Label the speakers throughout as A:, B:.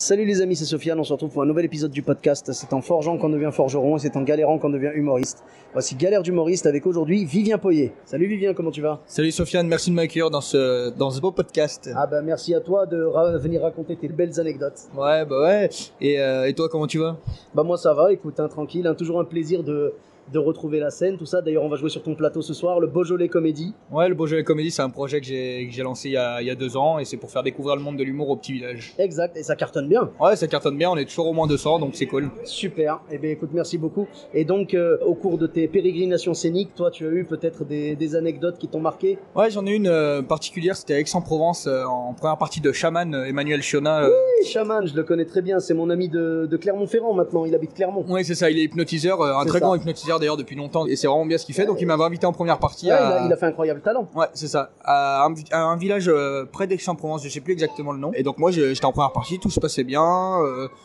A: Salut les amis, c'est Sofiane, on se retrouve pour un nouvel épisode du podcast. C'est en forgeant qu'on devient forgeron et c'est en galérant qu'on devient humoriste. Voici Galère d'humoriste avec aujourd'hui Vivien Poyer. Salut Vivien, comment tu vas?
B: Salut Sofiane, merci de m'accueillir dans ce beau podcast.
A: Ah bah merci à toi de venir raconter tes belles anecdotes.
B: Ouais. Et toi, comment tu vas?
A: Bah moi ça va, écoute, tranquille, toujours un plaisir de retrouver la scène, tout ça. D'ailleurs, on va jouer sur ton plateau ce soir, le Beaujolais Comédie.
B: Ouais, le Beaujolais Comédie, c'est un projet que j'ai lancé il y a 2 ans et c'est pour faire découvrir le monde de l'humour au petit village.
A: Exact, et ça cartonne bien.
B: Ouais, ça cartonne bien, on est toujours au moins 200, donc c'est cool.
A: Super, eh bien écoute, merci beaucoup. Et donc, au cours de tes pérégrinations scéniques, toi, tu as eu peut-être des anecdotes qui t'ont marqué?
B: Ouais, j'en ai une particulière, c'était à Aix-en-Provence, en première partie de Chaman, Emmanuel Chiona.
A: Oui, Chaman, je le connais très bien, c'est mon ami de Clermont-Ferrand maintenant, il habite Clermont.
B: Oui, c'est ça, il est hypnotiseur, un très grand hypnotiseur d'ailleurs depuis longtemps, et c'est vraiment bien ce qu'il fait, donc il m'avait invité en première partie
A: il a fait un incroyable talent.
B: Ouais, c'est ça, à un village près d'Aix-en-Provence, je sais plus exactement le nom, et donc moi j'étais en première partie, tout se passait bien,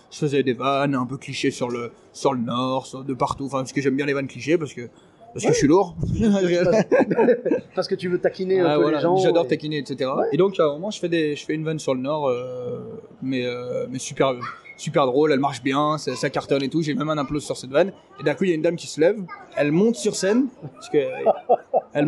B: je faisais des vannes un peu clichés sur le nord, de partout, enfin parce que j'aime bien les vannes clichés, parce que je suis lourd.
A: Parce que tu veux taquiner un peu les gens.
B: J'adore taquiner, etc. Ouais. Et donc à un moment je fais une vanne sur le nord, mais super drôle, elle marche bien, ça cartonne et tout, j'ai même un applause sur cette vanne. Et d'un coup il y a une dame qui se lève, elle monte sur scène, elle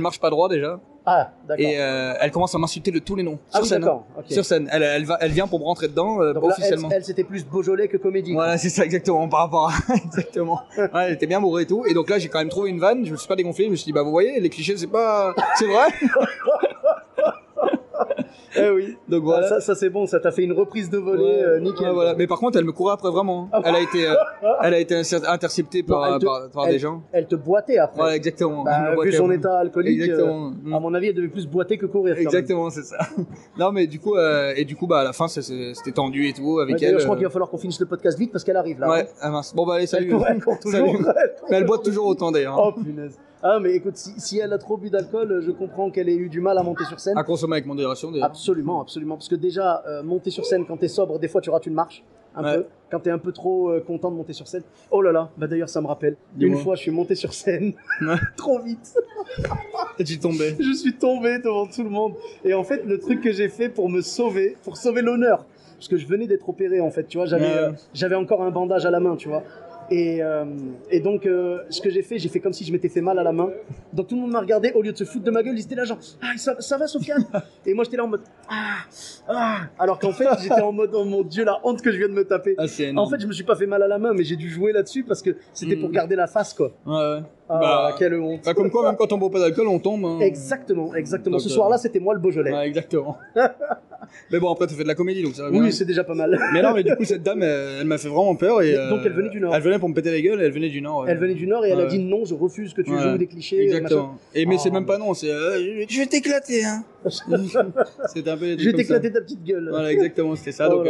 B: marche pas droit déjà.
A: Ah, d'accord.
B: Et elle commence à m'insulter de tous les noms
A: sur scène. D'accord. Okay.
B: Sur scène, elle vient pour me rentrer dedans,
A: donc là,
B: officiellement.
A: Elle c'était plus Beaujolais que comédie.
B: Voilà, c'est ça exactement par rapport à exactement. Ouais, elle était bien bourrée et tout. Et donc là, j'ai quand même trouvé une vanne, je me suis pas dégonflé, je me suis dit bah vous voyez, les clichés c'est vrai.
A: Eh oui.
B: Donc voilà.
A: Ça c'est bon, ça t'a fait une reprise de volée, nickel.
B: Ouais, voilà. Mais par contre, elle me courait après vraiment. Elle a été interceptée par des gens.
A: Elle te boîtait après.
B: Ouais, exactement.
A: Vu son état alcoolique,
B: exactement.
A: À mon avis, elle devait plus boiter que courir.
B: Exactement, c'est ça. Non, mais du coup, à la fin, c'était tendu et tout avec elle.
A: Je crois qu'il va falloir qu'on finisse le podcast vite parce qu'elle arrive là.
B: Ouais, ah mince. Bon bah allez, salut.
A: Elle court toujours.
B: Salut. Mais elle boite toujours autant d'ailleurs.
A: Oh punaise. Ah mais écoute, si elle a trop bu d'alcool, je comprends qu'elle ait eu du mal à monter sur scène.
B: À consommer avec modération d'ailleurs.
A: Absolument, parce que déjà, monter sur scène quand t'es sobre, des fois tu rates une marche, peu. Quand t'es un peu trop content de monter sur scène. Oh là là, bah d'ailleurs ça me rappelle. Une fois je suis monté sur scène, trop vite.
B: Et tu tombais.
A: Je suis tombé devant tout le monde. Et en fait, le truc que j'ai fait pour sauver l'honneur, parce que je venais d'être opéré en fait, tu vois, j'avais encore un bandage à la main, tu vois. Et donc, ce que j'ai fait comme si je m'étais fait mal à la main. Donc tout le monde m'a regardé, au lieu de se foutre de ma gueule, ils étaient là genre, ah, ça va Sofiane? Et moi j'étais là en mode, alors qu'en fait j'étais en mode, oh mon Dieu, la honte que je viens de me taper. En fait je me suis pas fait mal à la main, mais j'ai dû jouer là-dessus parce que c'était pour garder la face, quoi.
B: Ouais.
A: Quelle honte.
B: Comme quoi, même quand on boit pas d'alcool, on tombe. Hein.
A: Exactement.
B: Donc,
A: ce soir-là, c'était moi le Beaujolais.
B: Ouais, exactement. Mais bon, après, tu fais de la comédie, donc ça va bien.
A: Oui, c'est déjà pas mal.
B: Mais non, mais du coup, cette dame, elle m'a fait vraiment peur. Et,
A: donc, elle venait du Nord.
B: Elle venait pour me péter la guelle, elle venait du Nord. Ouais.
A: Elle venait du Nord et elle a dit non, je refuse que tu joues des clichés.
B: Exactement. Mais c'est même pas non, c'est je vais t'éclater, hein. C'était un peu.
A: Je vais t'éclater ta petite gueule.
B: Voilà, exactement, c'était ça. Donc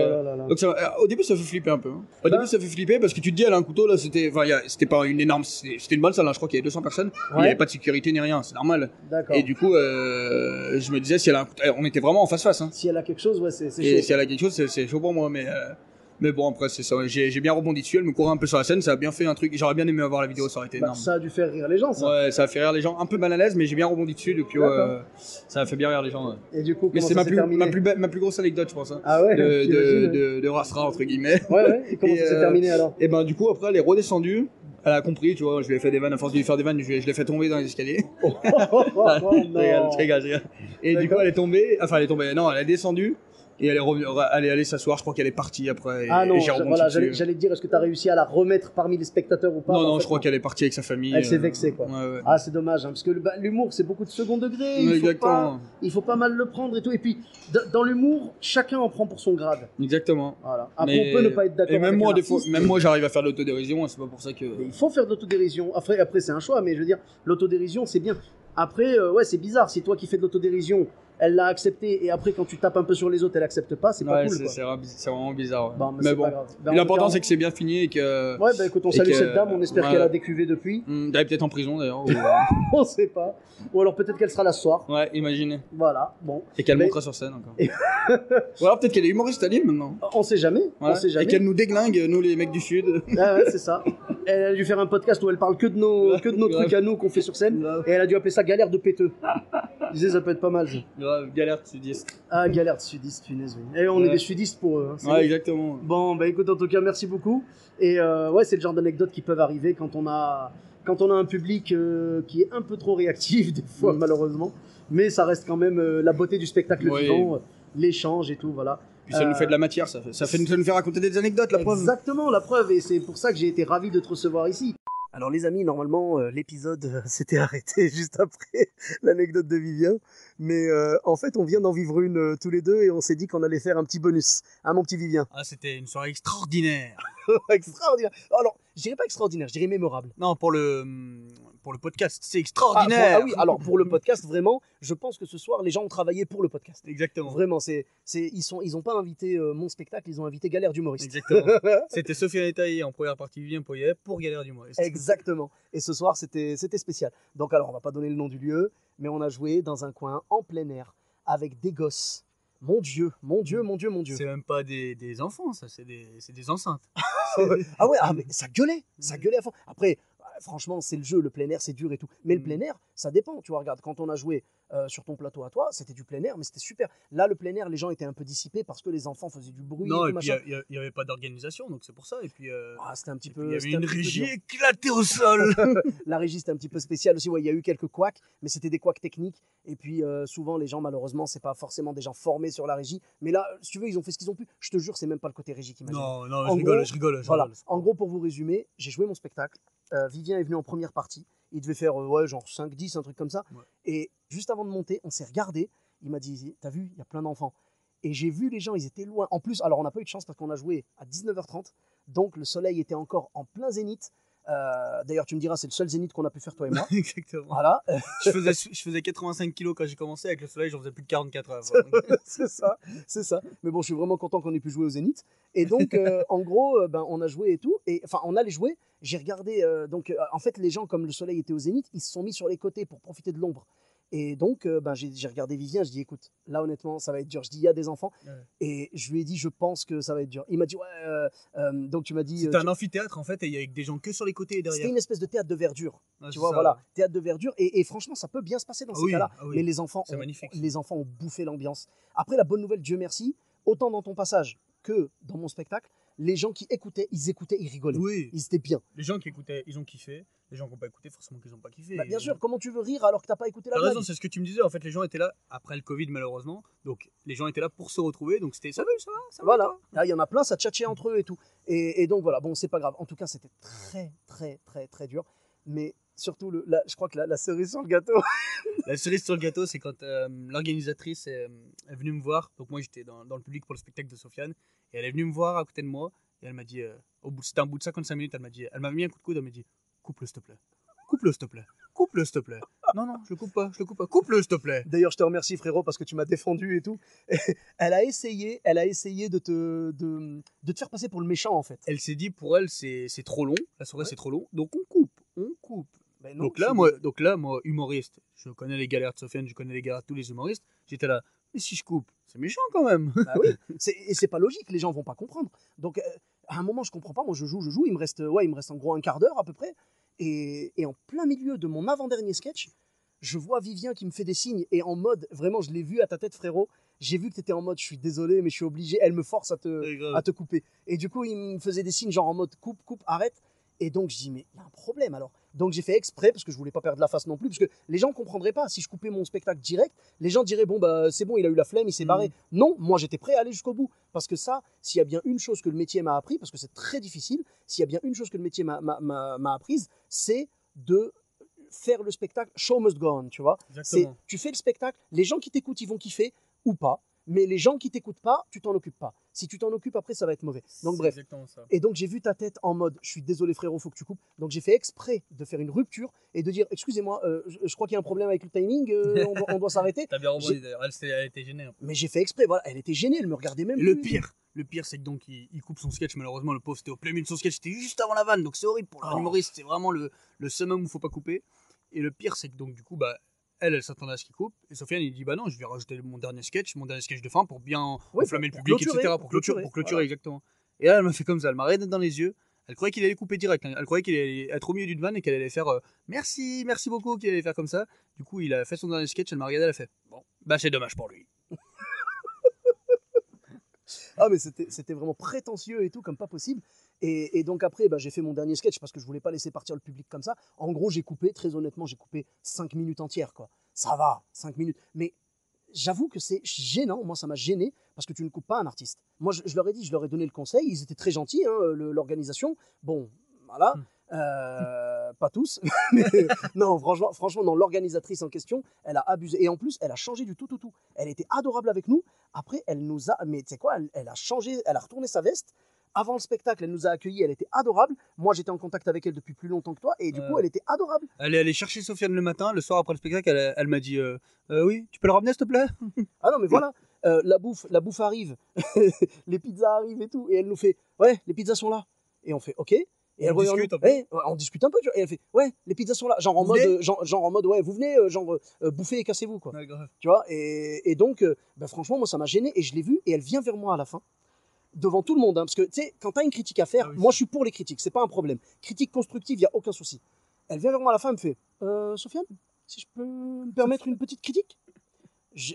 B: au début, ça fait flipper un peu. Au début, ça fait flipper parce que tu te dis, elle a un couteau, là, c'était pas une énorme. C'était une bonne salle, je crois qu'il y avait 200 personnes. Il n'y avait pas de sécurité ni rien, c'est normal.
A: D'accord.
B: Et du coup, je me disais, si elle a un couteau, on était vraiment en face-face. Hein.
A: Si elle a quelque chose, ouais, c'est chaud.
B: Et si elle a quelque chose, c'est chaud pour moi, mais bon, après, c'est ça. J'ai bien rebondi dessus, elle me courait un peu sur la scène, ça a bien fait un truc. J'aurais bien aimé avoir la vidéo, ça aurait été énorme.
A: Ça a dû faire rire les gens, ça.
B: Ouais, ça a fait rire les gens, un peu mal à l'aise, mais j'ai bien rebondi dessus, depuis ça a fait bien rire les gens. Ouais.
A: Et du coup,
B: mais c'est ma plus grosse anecdote, je pense. Hein,
A: ah ouais.
B: De Rasra, entre guillemets.
A: Ouais. Et comment ça s'est terminé alors?
B: Et ben, du coup, après, elle est redescendue. Elle a compris, tu vois, je lui ai fait des vannes, à force de lui faire des vannes, je l'ai fait tomber dans les escaliers.
A: Non.
B: Je rigole. Et du coup, elle est tombée, non, elle est descendue. Et elle est revenue, elle est allée s'asseoir, je crois qu'elle est partie après.
A: Ah non, voilà, j'allais te dire, est-ce que tu as réussi à la remettre parmi les spectateurs ou pas?
B: Non, je crois qu'elle est partie avec sa famille.
A: Elle s'est vexée, quoi.
B: Ouais.
A: Ah, c'est dommage, hein, parce que l'humour, c'est beaucoup de second degré. Il faut pas mal le prendre et tout. Et puis, dans l'humour, chacun en prend pour son grade.
B: Exactement.
A: Voilà. Après, on peut ne pas être d'accord.
B: Et même moi, même moi, j'arrive à faire de l'autodérision, c'est pas pour ça que.
A: Mais il faut faire de l'autodérision. Après, c'est un choix, mais je veux dire, l'autodérision, c'est bien. Après, c'est bizarre. Si toi qui fais de l'autodérision, elle l'a accepté et après quand tu tapes un peu sur les autres elle accepte pas, c'est pas cool, quoi.
B: C'est vraiment bizarre.
A: Bon, mais bon,
B: l'important c'est que c'est bien fini et que
A: écoute, on salue cette dame, on espère qu'elle a décuvé depuis.
B: Elle est peut-être en prison d'ailleurs
A: on sait pas, ou alors peut-être qu'elle sera là ce soir.
B: Ouais, imaginez.
A: Voilà, bon.
B: Et qu'elle montera sur scène encore. Ou alors peut-être qu'elle est humoriste à Lille maintenant.
A: On sait jamais.
B: Et qu'elle nous déglingue, nous les mecs du sud.
A: Ouais, c'est ça. Elle a dû faire un podcast où elle parle que de nos trucs à nous qu'on fait sur scène et elle a dû appeler ça galère de péteux. Je disais, ça peut être pas mal. Ça.
B: Grave, galère de sudiste.
A: Ah, galère de sudiste, punaise, oui. Et on est des sudistes pour eux. Hein,
B: ouais, exactement.
A: Bon, bah écoute, en tout cas, merci beaucoup. Et ouais, c'est le genre d'anecdotes qui peuvent arriver quand on a un public qui est un peu trop réactif, des fois, malheureusement. Mais ça reste quand même la beauté du spectacle vivant, l'échange et tout, voilà.
B: Puis ça nous fait de la matière, ça nous fait raconter des anecdotes, la preuve.
A: Exactement, la preuve, et c'est pour ça que j'ai été ravi de te recevoir ici. Alors les amis, normalement l'épisode s'était arrêté juste après l'anecdote de Vivien, mais en fait on vient d'en vivre une tous les deux et on s'est dit qu'on allait faire un petit bonus, hein mon petit Vivien.
B: Ah, c'était une soirée extraordinaire.
A: Extraordinaire. Alors, je dirais pas extraordinaire, je dirais mémorable.
B: Non, pour le podcast, c'est extraordinaire.
A: Ah oui, alors pour le podcast, vraiment, je pense que ce soir, les gens ont travaillé pour le podcast.
B: Exactement.
A: Vraiment, ils ont pas invité mon spectacle, ils ont invité Galère d'humoriste.
B: Exactement. C'était Sofiane Etaï en première partie, Vivien Poyet pour Galère d'humoriste.
A: Exactement. Et ce soir, c'était spécial. Donc alors, on va pas donner le nom du lieu, mais on a joué dans un coin en plein air avec des gosses. Mon Dieu.
B: C'est même pas des enfants, ça, c'est des enceintes.
A: Ah ouais, mais ça gueulait à fond. Après, franchement, c'est le jeu, le plein air, c'est dur et tout. Mais le plein air, ça dépend. Tu vois, regarde, quand on a joué sur ton plateau à toi, c'était du plein air, mais c'était super. Là, le plein air, les gens étaient un peu dissipés parce que les enfants faisaient du bruit.
B: Non,
A: et puis
B: il n'y avait pas d'organisation, donc c'est pour ça. Et puis,
A: c'était un petit peu.
B: Il y avait une régie éclatée au sol.
A: La régie, c'était un petit peu spécial aussi. Ouais, il y a eu quelques couacs, mais c'était des couacs techniques. Et puis, souvent, les gens, malheureusement, c'est pas forcément des gens formés sur la régie. Mais là, si tu veux, ils ont fait ce qu'ils ont pu. Je te jure, c'est même pas le côté régie qui m'a gêné.
B: Non, je rigole.
A: Voilà. En gros, pour vous résumer, j'ai joué mon spectacle. Vivien est venu en première partie. Il devait faire genre 5-10, un truc comme ça. Ouais. Et juste avant de monter, on s'est regardé. Il m'a dit, t'as vu, il y a plein d'enfants. Et j'ai vu les gens, ils étaient loin. En plus, alors on n'a pas eu de chance parce qu'on a joué à 19h30. Donc le soleil était encore en plein zénith. D'ailleurs, tu me diras, c'est le seul zénith qu'on a pu faire, toi et moi.
B: Exactement.
A: Voilà.
B: je faisais 85 kilos quand j'ai commencé. Avec le soleil, j'en faisais plus de 44 heures.
A: c'est ça. Mais bon, je suis vraiment content qu'on ait pu jouer au zénith. Et donc, en gros, on a joué et tout. Et enfin, on allait jouer. J'ai regardé. En fait, les gens, comme le soleil était au zénith, ils se sont mis sur les côtés pour profiter de l'ombre. Et donc, j'ai regardé Vivien, je dis, écoute, là, honnêtement, ça va être dur. Je dis, il y a des enfants. Ouais. Et je lui ai dit, je pense que ça va être dur. Il m'a dit, ouais, donc tu m'as dit...
B: C'était un amphithéâtre, en fait, et il y avait des gens que sur les côtés et derrière.
A: C'était une espèce de théâtre de verdure. Tu vois, voilà, théâtre de verdure. Et franchement, ça peut bien se passer dans ces cas-là. Mais les enfants ont bouffé l'ambiance. Après, la bonne nouvelle, Dieu merci, autant dans ton passage que dans mon spectacle, les gens qui écoutaient, ils rigolaient.
B: Oui.
A: Ils étaient bien.
B: Les gens qui écoutaient, ils ont kiffé. Les gens qui n'ont pas écouté, forcément qu'ils n'ont pas kiffé.
A: Bah, bien sûr, comment tu veux rire alors que tu n'as pas écouté la blague ?
B: T'as raison, c'est ce que tu me disais. En fait, les gens étaient là après le Covid, malheureusement. Donc, les gens étaient là pour se retrouver. Donc, c'était ça va.
A: Voilà. Là, il y en a plein, ça tchatchait entre eux et tout. Et donc, voilà. Bon, c'est pas grave. En tout cas, c'était très dur. Mais surtout, je crois que la cerise sur le gâteau.
B: La cerise sur le gâteau, c'est quand l'organisatrice est venue me voir. Donc, moi, j'étais dans le public pour le spectacle de Sofiane. Et elle est venue me voir à côté de moi. Et elle m'a dit, c'était un bout de 55 minutes, elle m'a mis un coup de coude. Elle m'a dit, coupe-le, s'il te plaît. Coupe-le, s'il te plaît. Coupe-le, s'il te plaît. Non, je le coupe pas. Coupe-le, s'il te plaît.
A: D'ailleurs, je te remercie, frérot, parce que tu m'as défendu et tout. Elle a essayé de te faire passer pour le méchant, en fait.
B: Elle s'est dit, pour elle, c'est trop long. La soirée, c'est trop long. Donc, on coupe. Ben non, donc là, moi, humoriste, je connais les galères de Sofiane, je connais les galères de tous les humoristes. J'étais là, mais si je coupe, c'est méchant quand même.
A: Bah oui, et c'est pas logique, les gens vont pas comprendre. Donc, à un moment, je comprends pas. Moi, je joue. Il me reste en gros un quart d'heure à peu près. Et en plein milieu de mon avant-dernier sketch, je vois Vivien qui me fait des signes et en mode, vraiment, je l'ai vu à ta tête, frérot. J'ai vu que tu étais en mode, je suis désolé, mais je suis obligé. Elle me force à te couper. Et du coup, il me faisait des signes genre en mode coupe, arrête. Et donc, je dis, mais il y a un problème alors. Donc, j'ai fait exprès parce que je voulais pas perdre la face non plus. Parce que les gens ne comprendraient pas. Si je coupais mon spectacle direct, les gens diraient, bon, bah, c'est bon, il a eu la flemme, il s'est barré. Non, moi, j'étais prêt à aller jusqu'au bout. Parce que ça, s'il y a bien une chose que le métier m'a appris, parce que c'est très difficile, s'il y a bien une chose que le métier m'a apprise, c'est de faire le spectacle show must go on, tu vois. Tu fais le spectacle, les gens qui t'écoutent, ils vont kiffer ou pas. Mais les gens qui t'écoutent pas, tu t'en occupes pas. Si tu t'en occupes après, ça va être mauvais. Donc bref.
B: Ça.
A: Et donc j'ai vu ta tête en mode, je suis désolé frérot, faut que tu coupes. Donc j'ai fait exprès de faire une rupture et de dire, excusez-moi, je crois qu'il y a un problème avec le timing, on doit s'arrêter.
B: T'as bien rebondi d'ailleurs, elle était gênée.
A: Mais j'ai fait exprès, voilà, elle était gênée, elle me regardait même.
B: Le pire, c'est que donc il coupe son sketch. Malheureusement, le pauvre, c'était au plein milieu de son sketch, c'était juste avant la vanne, donc c'est horrible pour un humoriste. C'est vraiment le summum où il faut pas couper. Et le pire, c'est que donc du coup, bah elle s'attendait à ce qu'il coupe. Et Sofiane, il dit, bah non, je vais rajouter mon dernier sketch de fin pour bien enflammer le public, etc. Pour clôturer, exactement. Et là, elle m'a fait comme ça, elle m'a regardé dans les yeux, Elle croyait qu'il allait couper direct. Hein. Elle croyait qu'il allait être au milieu d'une vanne et qu'elle allait faire merci beaucoup, qu'il allait faire comme ça. Du coup, il a fait son dernier sketch, elle m'a regardé, elle a fait bon, bah c'est dommage pour lui.
A: Ah, mais c'était vraiment prétentieux et tout, comme pas possible. Et donc après, bah, j'ai fait mon dernier sketch parce que je voulais pas laisser partir le public comme ça. En gros, j'ai coupé, très honnêtement, j'ai coupé 5 minutes entières, quoi. Ça va, 5 minutes. Mais j'avoue que c'est gênant, moi ça m'a gêné, parce que tu ne coupes pas un artiste. Moi je leur ai dit, je leur ai donné le conseil, ils étaient très gentils, hein, l'organisation. Bon, voilà, pas tous, mais non, franchement, non, l'organisatrice en question, elle a abusé. Et en plus, elle a changé du tout. Elle était adorable avec nous. Après, elle nous a, mais tu sais quoi, elle a changé, elle a retourné sa veste. Avant le spectacle, elle nous a accueillis, elle était adorable. Moi, j'étais en contact avec elle depuis plus longtemps que toi, et du coup, elle était adorable.
B: Elle est allée chercher Sofiane le matin, le soir après le spectacle, elle m'a dit oui, tu peux le ramener s'il te plaît.
A: Ah non, mais voilà, la bouffe arrive, les pizzas arrivent et tout, et elle nous fait ouais, les pizzas sont là. Et on fait ok. Et elle
B: discute un peu.
A: Ouais, on discute un peu, tu vois, et elle fait ouais, les pizzas sont là, genre en mode ouais, vous venez, bouffer et cassez-vous, quoi.
B: Ouais, grave.
A: Tu vois, et donc, bah, franchement, moi ça m'a gêné, et je l'ai vu, et elle vient vers moi à la fin. Devant tout le monde, hein, parce que tu sais, quand tu as une critique à faire, moi je suis pour les critiques, c'est pas un problème. Critique constructive, il n'y a aucun souci. Elle vient vers moi à la fin, elle me fait Sofiane, si je peux me permettre une petite critique.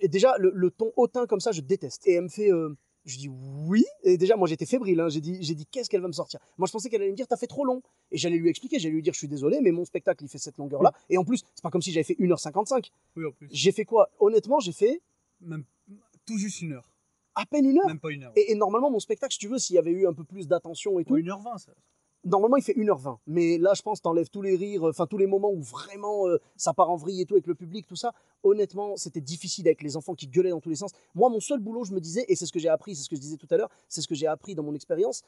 A: Déjà, le ton hautain comme ça, je déteste. Et elle me fait je dis oui. Et déjà, moi j'étais fébrile, hein, j'ai dit qu'est-ce qu'elle va me sortir. Moi je pensais qu'elle allait me dire t'as fait trop long. Et j'allais lui expliquer, j'allais lui dire je suis désolé, mais mon spectacle il fait cette longueur-là. Et en plus, c'est pas comme si j'avais fait 1h55.
B: Oui, en plus.
A: J'ai fait quoi? Honnêtement, j'ai fait.
B: Même tout juste 1 heure.
A: À peine 1 heure.
B: Même pas 1 heure.
A: Et normalement, mon spectacle, si tu veux, s'il y avait eu un peu plus d'attention et tout.
B: 1h20, ça.
A: Normalement, il fait 1h20. Mais là, je pense, t'enlèves tous les rires, enfin, tous les moments où vraiment ça part en vrille et tout, avec le public, tout ça. Honnêtement, c'était difficile avec les enfants qui gueulaient dans tous les sens. Moi, mon seul boulot, je me disais, et c'est ce que j'ai appris, c'est ce que je disais tout à l'heure, c'est ce que j'ai appris dans mon expérience,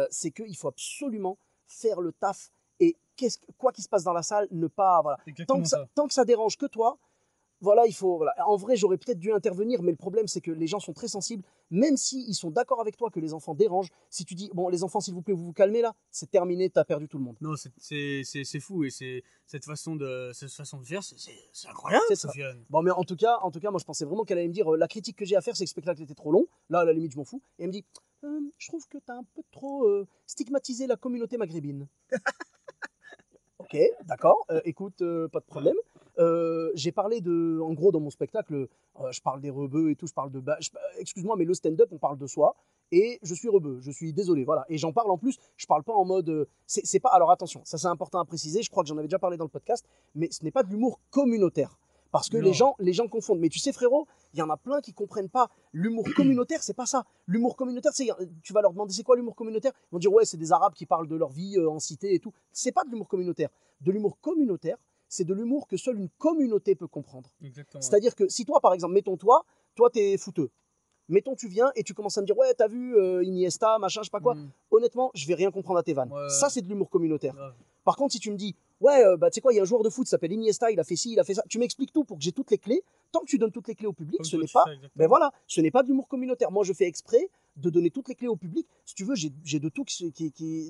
A: c'est qu'il faut absolument faire le taf. Et quoi qu'il se passe dans la salle, ne pas. Voilà. Tant que ça dérange que toi. Voilà, il faut. Voilà. En vrai, j'aurais peut-être dû intervenir, mais le problème, c'est que les gens sont très sensibles. Même s'ils sont d'accord avec toi que les enfants dérangent, si tu dis, bon, les enfants, s'il vous plaît, vous vous calmez là, c'est terminé, t'as perdu tout le monde.
B: Non, c'est fou. Et cette façon de faire, c'est incroyable,
A: c'est Sofiane. Bon, mais en tout cas, moi, je pensais vraiment qu'elle allait me dire, la critique que j'ai à faire, c'est que le spectacle était trop long. Là, à la limite, je m'en fous. Et elle me dit, je trouve que t'as un peu trop stigmatisé la communauté maghrébine. Ok, d'accord. Écoute, pas de problème. J'ai parlé en gros, dans mon spectacle, je parle des rebeux et tout, je parle de, excuse-moi, mais le stand-up, on parle de soi, et je suis rebeu, je suis désolé, voilà. Et j'en parle en plus, je parle pas en mode, c'est pas, alors attention, ça c'est important à préciser, je crois que j'en avais déjà parlé dans le podcast, mais ce n'est pas de l'humour communautaire. Parce que les gens confondent. Mais tu sais, frérot, il y en a plein qui comprennent pas. L'humour communautaire, c'est pas ça. L'humour communautaire, tu vas leur demander c'est quoi l'humour communautaire? Ils vont dire ouais, c'est des Arabes qui parlent de leur vie en cité et tout. C'est pas de l'humour communautaire. De l'humour communautaire, c'est de l'humour que seule une communauté peut comprendre. C'est-à-dire que si toi, par exemple, mettons toi t'es fouteux. Mettons, tu viens et tu commences à me dire ouais, t'as vu Iniesta, machin, je sais pas quoi. Honnêtement, je vais rien comprendre à tes vannes. Ça, c'est de l'humour communautaire. Par contre, si tu me dis ouais, tu sais quoi, il y a un joueur de foot qui s'appelle Iniesta, il a fait ci, il a fait ça. Tu m'expliques tout pour que j'ai toutes les clés. Tant que tu donnes toutes les clés au public, ce n'est pas. Ben voilà, ce n'est pas de l'humour communautaire. Moi, je fais exprès de donner toutes les clés au public. Si tu veux, j'ai de tout.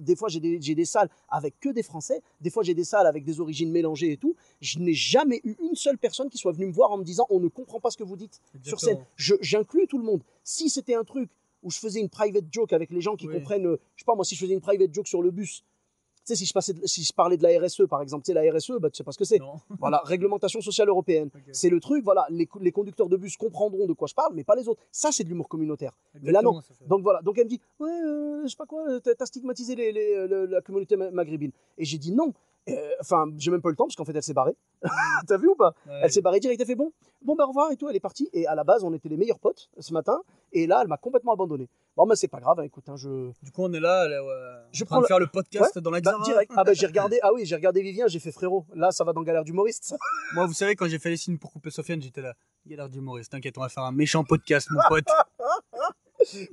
A: Des fois, j'ai des salles avec que des Français. Des fois, j'ai des salles avec des origines mélangées et tout. Je n'ai jamais eu une seule personne qui soit venue me voir en me disant on ne comprend pas ce que vous dites sur scène. J'inclus tout le monde. Si c'était un truc où je faisais une private joke avec les gens qui comprennent, je sais pas moi, si je faisais une private joke sur le bus. Tu sais, si je parlais de la RSE, par exemple, tu sais, la RSE, bah, tu sais pas ce que c'est. Voilà, réglementation sociale européenne. Okay. C'est le truc, voilà, les conducteurs de bus comprendront de quoi je parle, mais pas les autres. Ça, c'est de l'humour communautaire. Mais là, non. Donc voilà, donc elle me dit, ouais, je sais pas quoi, t'as stigmatisé la communauté maghrébine. Et j'ai dit non. Enfin, j'ai même pas eu le temps, parce qu'en fait, elle s'est barrée. T'as vu ou pas? Elle s'est barrée direct, elle fait bon, bah au revoir et tout, elle est partie. Et à la base, on était les meilleurs potes ce matin, et là, elle m'a complètement abandonné. Bon, mais c'est pas grave, hein, écoute, hein,
B: Du coup, on est là, je prends faire le podcast dans la
A: direct. Ah bah j'ai regardé Vivien, j'ai fait frérot, là ça va dans Galère d'humoriste.
B: Moi, vous savez, quand j'ai fait les signes pour couper Sofiane, j'étais là, Galère d'humoriste, t'inquiète, on va faire un méchant podcast, mon pote.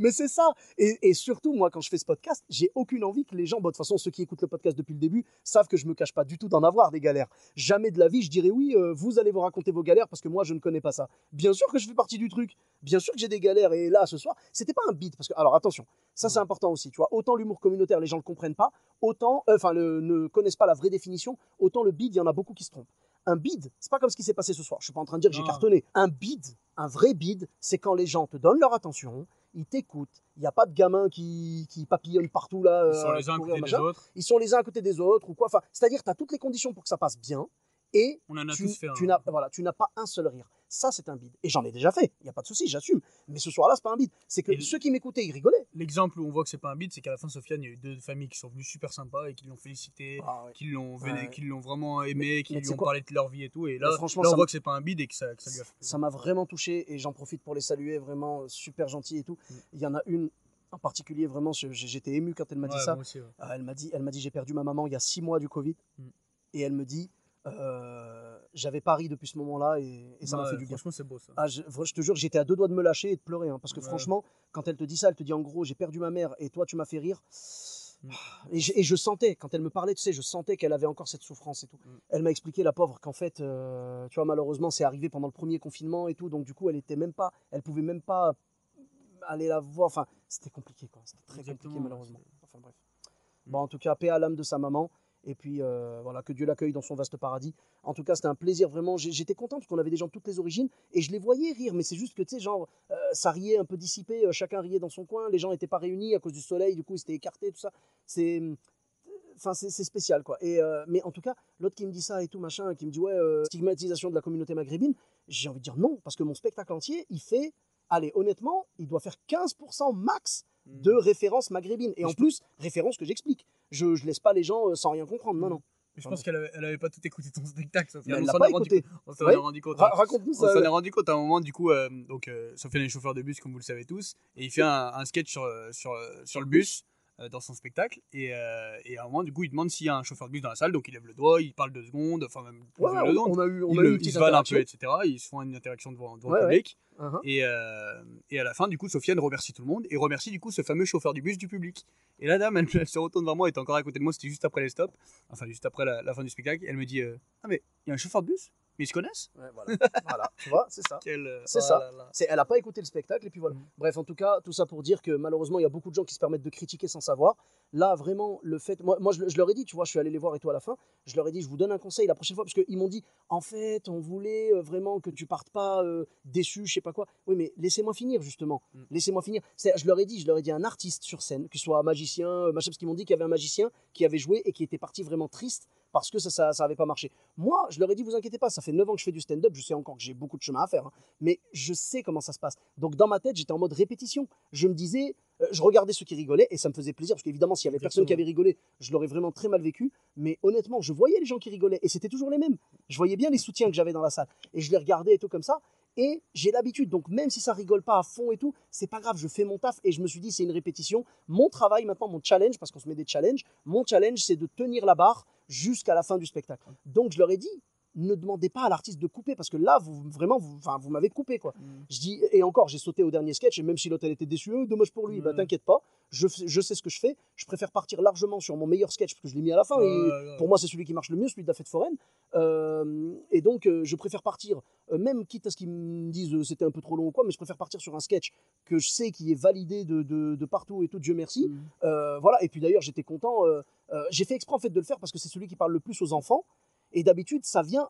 A: Mais c'est ça. Et surtout, moi, quand je fais ce podcast, j'ai aucune envie que les gens, de toute façon, ceux qui écoutent le podcast depuis le début, savent que je me cache pas du tout d'en avoir des galères. Jamais de la vie, je dirais oui, vous allez vous raconter vos galères parce que moi, je ne connais pas ça. Bien sûr que je fais partie du truc. Bien sûr que j'ai des galères. Et là, ce soir, c'était pas un bide. Parce que, alors attention, ça c'est important aussi. Tu vois, autant l'humour communautaire, les gens le comprennent pas, autant, ne connaissent pas la vraie définition, autant le bide, il y en a beaucoup qui se trompent. Un bide, c'est pas comme ce qui s'est passé ce soir. Je suis pas en train de dire que j'ai cartonné. Un bide, un vrai bide, c'est quand les gens te donnent leur attention, ils t'écoutent. Il n'y a pas de gamins qui papillonnent partout là.
C: Ils sont les uns à
A: courir,
C: côté des
A: machin.
C: autres.
A: Ils sont les uns à côté des autres ou quoi. Enfin, c'est-à-dire, tu as toutes les conditions pour que ça passe bien. Et
C: On en a
A: tu,
C: tous fait un.
A: tu n'as pas un seul rire. Ça, c'est un bide. Et j'en ai déjà fait. Il n'y a pas de souci, j'assume. Mais ce soir-là, c'est pas un bide. C'est que
C: Et
A: ceux qui m'écoutaient, ils rigolaient.
C: L'exemple où on voit que c'est pas un bide, c'est qu'à la fin, Sofiane, il y a eu deux familles qui sont venues super sympas et qui l'ont félicité,
A: Ah ouais.
C: qui l'ont
A: Ouais.
C: qui l'ont vraiment aimé, qui
A: mais
C: lui
A: tu sais
C: ont
A: quoi
C: parlé de leur vie et tout. Et là,
A: Mais franchement,
C: là on
A: ça
C: voit que c'est pas un bide et que ça lui a fait plaisir.
A: Ça m'a vraiment touché et j'en profite pour les saluer, vraiment super gentil et tout. Il y en a une en particulier, vraiment, j'étais ému quand elle m'a dit
C: Ouais,
A: ça.
C: moi aussi, ouais.
A: Elle m'a dit j'ai perdu ma maman il y a 6 mois du Covid.
C: Mm.
A: Et elle me dit, j'avais pas ri depuis ce moment-là et ça m'a
C: Ouais,
A: fait du bien.
C: franchement, c'est beau ça.
A: Ah, je te jure, j'étais à 2 doigts de me lâcher et de pleurer. Hein, parce que
C: Ouais.
A: franchement, quand elle te dit ça, elle te dit en gros, j'ai perdu ma mère et toi, tu m'as fait rire.
C: Mm.
A: Et je sentais, quand elle me parlait, tu sais, je sentais qu'elle avait encore cette souffrance et tout. Elle m'a expliqué, la pauvre, qu'en fait, tu vois, malheureusement, c'est arrivé pendant le premier confinement et tout. Donc, du coup, elle pouvait même pas aller la voir. Enfin, c'était compliqué, quoi. C'était très
C: Exactement,
A: compliqué, malheureusement.
C: ouais,
A: Enfin, bref. Bon, en tout cas, paix à l'âme de sa maman. Et puis, voilà, que Dieu l'accueille dans son vaste paradis. En tout cas, c'était un plaisir, vraiment. J'étais content parce qu'on avait des gens de toutes les origines et je les voyais rire. Mais c'est juste que, tu sais, genre, ça riait un peu dissipé. Chacun riait dans son coin. Les gens n'étaient pas réunis à cause du soleil. Du coup, ils s'étaient écartés, tout ça. C'est spécial, quoi. Mais en tout cas, l'autre qui me dit ça et tout, machin, qui me dit, ouais, stigmatisation de la communauté maghrébine, j'ai envie de dire non, parce que mon spectacle entier, il fait, allez, honnêtement, il doit faire 15% max de références maghrébines. Et en plus, références que j'explique. Je laisse pas les gens sans rien comprendre, non, non.
C: Mais je pense qu'elle avait pas tout écouté ton spectacle.
A: Mais elle
C: On
A: l'a
C: s'en
A: pas
C: est rendu
A: écouté.
C: compte. On s'en
A: Ouais.
C: est rendu compte. Hein.
A: Raconte-nous
C: On
A: ça.
C: s'en est rendu compte à un moment, du coup, Sofiane est chauffeur de bus, comme vous le savez tous, et il fait un sketch sur le bus dans son spectacle, et à un moment, du coup, il demande s'il y a un chauffeur de bus dans la salle, donc il lève le doigt, il parle 2 secondes, enfin même plus
A: Ouais,
C: de 2 secondes.
A: on a eu
C: Ils
A: une petite
C: se valent un
A: interaction.
C: peu, etc. Ils se font une interaction devant
A: Ouais,
C: le public.
A: Uh-huh.
C: Et à la fin, du coup, Sofiane remercie tout le monde et remercie du coup ce fameux chauffeur du bus du public. Et la dame, elle se retourne vers moi, elle était encore à côté de moi, c'était juste après les stops, enfin juste après la fin du spectacle. Elle me dit ah, mais il y a un chauffeur de bus? Mais ils se connaissent?
A: Ouais, voilà. Voilà, tu vois, c'est ça. C'est
C: Oh
A: ça.
C: là là.
A: Elle n'a pas écouté le spectacle et puis voilà. Bref, en tout cas, tout ça pour dire que malheureusement, il y a beaucoup de gens qui se permettent de critiquer sans savoir. Là, vraiment, le fait. Moi je leur ai dit, tu vois, je suis allé les voir et tout à la fin. Je leur ai dit, je vous donne un conseil la prochaine fois, parce qu'ils m'ont dit, en fait, on voulait vraiment que tu partes pas déçu, je sais pas quoi. Oui, mais laissez-moi finir, justement. Laissez-moi finir. Je leur ai dit, un artiste sur scène, que ce soit un magicien, machin, parce qu'ils m'ont dit qu'il y avait un magicien qui avait joué et qui était parti vraiment triste parce que ça avait pas marché. Moi, je leur ai dit, vous inquiétez pas, ça fait 9 ans que je fais du stand-up, je sais encore que j'ai beaucoup de chemin à faire, hein, mais je sais comment ça se passe. Donc dans ma tête, j'étais en mode répétition. Je me disais, je regardais ceux qui rigolaient et ça me faisait plaisir, parce qu'évidemment, s'il y avait personne qui avait rigolé, je l'aurais vraiment très mal vécu, mais honnêtement, je voyais les gens qui rigolaient et c'était toujours les mêmes. Je voyais bien les soutiens que j'avais dans la salle et je les regardais et tout comme ça. Et j'ai l'habitude, donc même si ça rigole pas à fond et tout, c'est pas grave, je fais mon taf et je me suis dit c'est une répétition. Mon travail maintenant, mon challenge, parce qu'on se met des challenges, mon challenge c'est de tenir la barre jusqu'à la fin du spectacle. Donc je leur ai dit, ne demandez pas à l'artiste de couper parce que là, vous m'avez coupé quoi. Je dis, et encore, j'ai sauté au dernier sketch et même si l'autre elle était déçue, dommage pour lui, bah t'inquiète pas, je sais ce que je fais, je préfère partir largement sur mon meilleur sketch parce que je l'ai mis à la fin et pour moi c'est celui qui marche le mieux, celui de la fête foraine. Et donc je préfère partir, même quitte à ce qu'ils me disent c'était un peu trop long ou quoi, mais je préfère partir sur un sketch que je sais qui est validé de partout et tout, Dieu merci. Voilà, et puis d'ailleurs j'étais content, j'ai fait exprès en fait de le faire parce que c'est celui qui parle le plus aux enfants. Et d'habitude, ça vient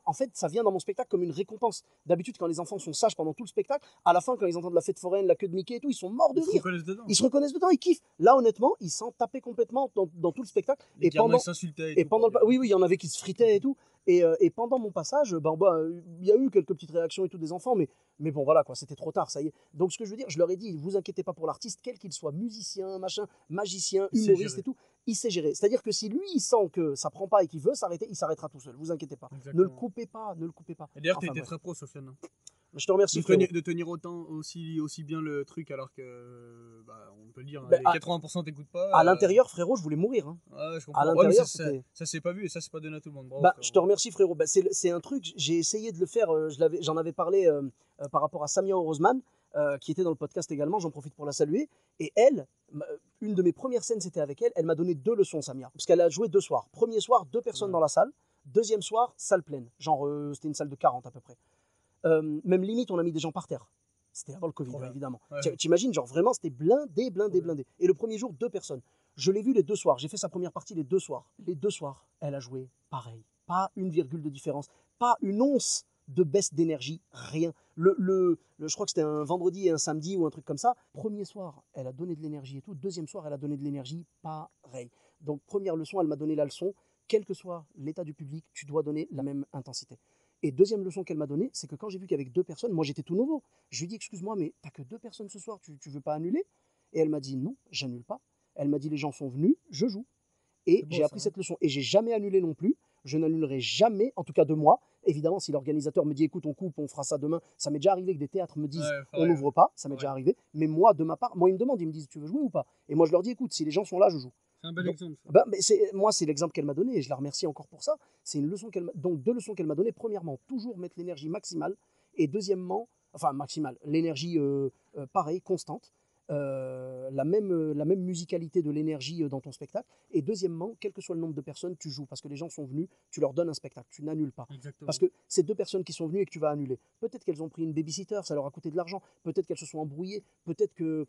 A: dans mon spectacle comme une récompense. D'habitude, quand les enfants sont sages pendant tout le spectacle, à la fin, quand ils entendent la fête foraine, la queue de Mickey et tout, ils sont morts de rire. Ils se reconnaissent dedans, ils kiffent. Là, honnêtement, ils s'en tapaient complètement dans tout le spectacle.
C: Les gamins s'insultaient et tout,
A: oui, il y en avait qui se fritaient et tout. Et pendant mon passage, il y a eu quelques petites réactions et tout des enfants, mais bon, voilà, quoi, c'était trop tard, ça y est. Donc, ce que je veux dire, je leur ai dit, vous inquiétez pas pour l'artiste, quel qu'il soit, musicien, machin, magicien, humoriste et tout, il sait gérer. C'est-à-dire que si lui, il sent que ça prend pas et qu'il veut s'arrêter, il s'arrêtera tout seul. Vous inquiétez pas.
C: Exactement.
A: Ne le coupez pas.
C: Et d'ailleurs,
A: Enfin,
C: tu étais
A: bref.
C: très pro, Sofiane.
A: Je te remercie, frérot.
C: De tenir autant aussi bien le truc alors que, on peut le dire,
A: Ben,
C: les 80% t'écoutent pas.
A: À l'intérieur, frérot, je voulais mourir. Hein.
C: Ouais, je comprends.
A: À l'intérieur,
C: ça s'est pas vu et ça c'est pas donné à tout le monde. Bravo,
A: je te remercie, frérot. C'est un truc, j'ai essayé de le faire, j'en avais parlé par rapport à Samia Orozman, qui était dans le podcast également, j'en profite pour la saluer. Et elle, une de mes premières scènes, c'était avec elle, elle m'a donné 2 leçons, Samia. Parce qu'elle a joué 2 soirs. Premier soir, 2 personnes dans la salle. Deuxième soir, salle pleine. Genre, c'était une salle de 40 à peu près. Même limite, on a mis des gens par terre. C'était avant le Covid, évidemment. Ouais. T'imagines, genre vraiment, c'était blindé. Et le premier jour, 2 personnes. Je l'ai vu les 2 soirs. J'ai fait sa première partie les 2 soirs. Les 2 soirs, elle a joué pareil. Pas une virgule de différence. Pas une once de baisse d'énergie, rien. Je crois que c'était un vendredi et un samedi ou un truc comme ça. Premier soir, elle a donné de l'énergie et tout. Deuxième soir, elle a donné de l'énergie, pareil. Donc première leçon, elle m'a donné la leçon. Quel que soit l'état du public, tu dois donner la même intensité. Et deuxième leçon qu'elle m'a donnée, c'est que quand j'ai vu qu'avec 2 personnes, moi j'étais tout nouveau, je lui ai dit excuse-moi, mais t'as que 2 personnes ce soir, tu veux pas annuler? Et elle m'a dit non, j'annule pas. Elle m'a dit les gens sont venus, je joue. Et
C: C'est beau,
A: j'ai appris
C: ça.
A: cette leçon. Et j'ai jamais annulé non plus. Je n'annulerai jamais, en tout cas de moi. Évidemment, si l'organisateur me dit écoute, on coupe, on fera ça demain, ça m'est déjà arrivé que des théâtres me disent
C: Ouais,
A: on
C: pareil,
A: n'ouvre pas, ça m'est
C: Ouais.
A: déjà arrivé. Mais moi, de ma part, moi, ils me demandent, ils me disent tu veux jouer ou pas? Et moi, je leur dis écoute, si les gens sont là, je joue.
C: C'est un bel
A: Donc,
C: exemple. Ça.
A: Mais moi, c'est l'exemple qu'elle m'a donné et je la remercie encore pour ça. C'est une leçon donc 2 leçons qu'elle m'a données. Premièrement, toujours mettre l'énergie maximale. Et deuxièmement, enfin maximale, l'énergie pareil, constante. La même musicalité de l'énergie dans ton spectacle. Et deuxièmement, quel que soit le nombre de personnes, tu joues. Parce que les gens sont venus, tu leur donnes un spectacle, tu n'annules pas.
C: Exactement.
A: Parce que c'est 2 personnes qui sont venues et que tu vas annuler. Peut-être qu'elles ont pris une babysitter, ça leur a coûté de l'argent. Peut-être qu'elles se sont embrouillées. Peut-être qu'elles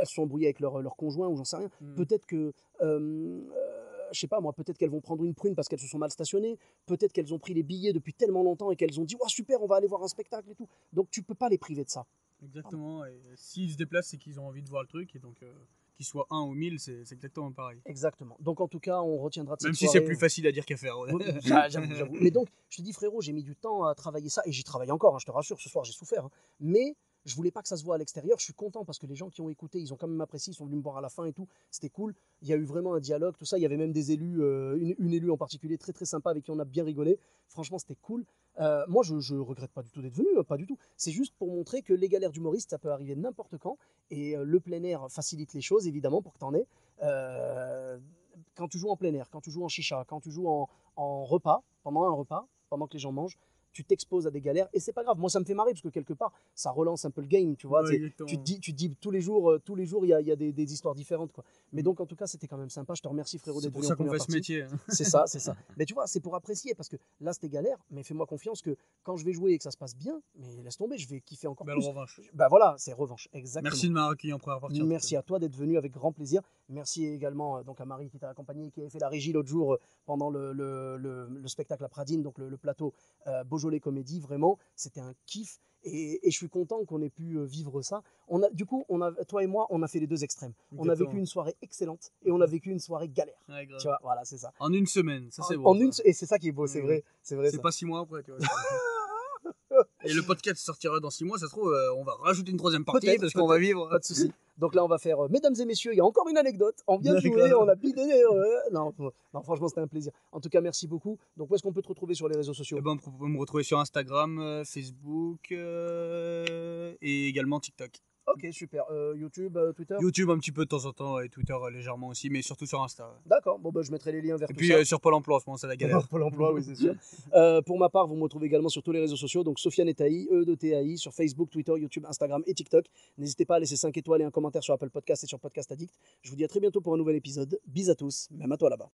A: se sont embrouillées avec leur conjoint ou j'en sais rien. Peut-être que je sais pas moi, peut-être qu'elles vont prendre une prune parce qu'elles se sont mal stationnées, peut-être qu'elles ont pris les billets depuis tellement longtemps et qu'elles ont dit oh, super, on va aller voir un spectacle et tout. Donc tu peux pas les priver de ça.
C: Exactement. Et s'ils se déplacent, c'est qu'ils ont envie de voir le truc. Et donc, qu'ils soient 1 ou 1000, c'est exactement pareil.
A: Exactement. Donc en tout cas, on retiendra de cette
C: Même si
A: soirée.
C: c'est plus facile à dire qu'à faire. Ouais.
A: Oui, j'avoue. Mais donc, je te dis frérot, j'ai mis du temps à travailler ça et j'y travaille encore, hein, je te rassure, ce soir j'ai souffert. Hein. Mais je voulais pas que ça se voit à l'extérieur. Je suis content parce que les gens qui ont écouté, ils ont quand même apprécié, ils sont venus me voir à la fin et tout. C'était cool. Il y a eu vraiment un dialogue, tout ça. Il y avait même des élus, une élue en particulier très très sympa avec qui on a bien rigolé. Franchement, c'était cool. Moi, je regrette pas du tout d'être venu, pas du tout. C'est juste pour montrer que les galères d'humoristes, ça peut arriver n'importe quand. Et le plein air facilite les choses, évidemment, pour que t'en aies. Quand tu joues en plein air, quand tu joues en chicha, quand tu joues en repas, pendant un repas, pendant que les gens mangent, tu t'exposes à des galères et c'est pas grave. Moi, ça me fait marrer parce que quelque part, ça relance un peu le game, tu vois.
C: Ouais, exactement.
A: Tu te dis tous les jours, il y a des histoires différentes, quoi. Mais donc, en tout cas, c'était quand même sympa. Je te remercie, frérot,
C: C'est
A: d'être
C: pour
A: venu
C: ça
A: en
C: qu'on
A: première
C: fait ce
A: partie.
C: métier. Hein.
A: C'est ça, c'est ça. Mais tu vois, c'est pour apprécier parce que là, c'était galère, mais fais-moi confiance que quand je vais jouer et que ça se passe bien, mais laisse tomber, je vais kiffer encore
C: Belle
A: plus.
C: revanche.
A: Bah voilà, c'est revanche, exactement.
C: Merci de m'avoir accueilli en première partie.
A: Merci à toi d'être venu avec grand plaisir. Merci également donc à Marie qui t'a accompagné, qui avait fait la régie l'autre jour pendant le spectacle à Pradine, donc le plateau Beaujolais Comédie. Vraiment, c'était un kiff et je suis content qu'on ait pu vivre ça. Du coup, toi et moi, on a fait les deux extrêmes. On a
C: Exactement.
A: vécu une soirée excellente et on a vécu une soirée galère.
C: Ouais, grave.
A: Tu vois, voilà, c'est ça.
C: En une semaine, ça c'est
A: En
C: bon.
A: une,
C: ça.
A: et c'est ça qui est beau, c'est
C: Oui,
A: vrai. C'est vrai.
C: C'est
A: Ça.
C: pas 6 mois après, tu vois. Et le podcast sortira dans 6 mois, ça se trouve, on va rajouter une troisième partie
A: Peut-être,
C: parce qu'on va vivre.
A: Pas de souci. Donc là, on va faire, mesdames et messieurs, il y a encore une anecdote. On vient de
C: D'accord.
A: jouer, on a bidé. Non, franchement, c'était un plaisir. En tout cas, merci beaucoup. Donc, où est-ce qu'on peut te retrouver sur les réseaux sociaux?
C: Eh ben, on peut me retrouver sur Instagram, Facebook et également TikTok.
A: Ok, super. YouTube, Twitter.
C: YouTube un petit peu de temps en temps et Twitter légèrement aussi, mais surtout sur Insta.
A: D'accord. Bon, bah, je mettrai les liens vers
C: Et
A: tout
C: puis
A: ça.
C: sur Pôle emploi, en ce moment, c'est la galère.
A: Pôle emploi, oui, c'est sûr. Pour ma part, vous me retrouvez également sur tous les réseaux sociaux. Donc, Sofiane et Taï, E de TAI, sur Facebook, Twitter, YouTube, Instagram et TikTok. N'hésitez pas à laisser 5 étoiles et un commentaire sur Apple Podcast et sur Podcast Addict. Je vous dis à très bientôt pour un nouvel épisode. Bis à tous, même à toi là-bas.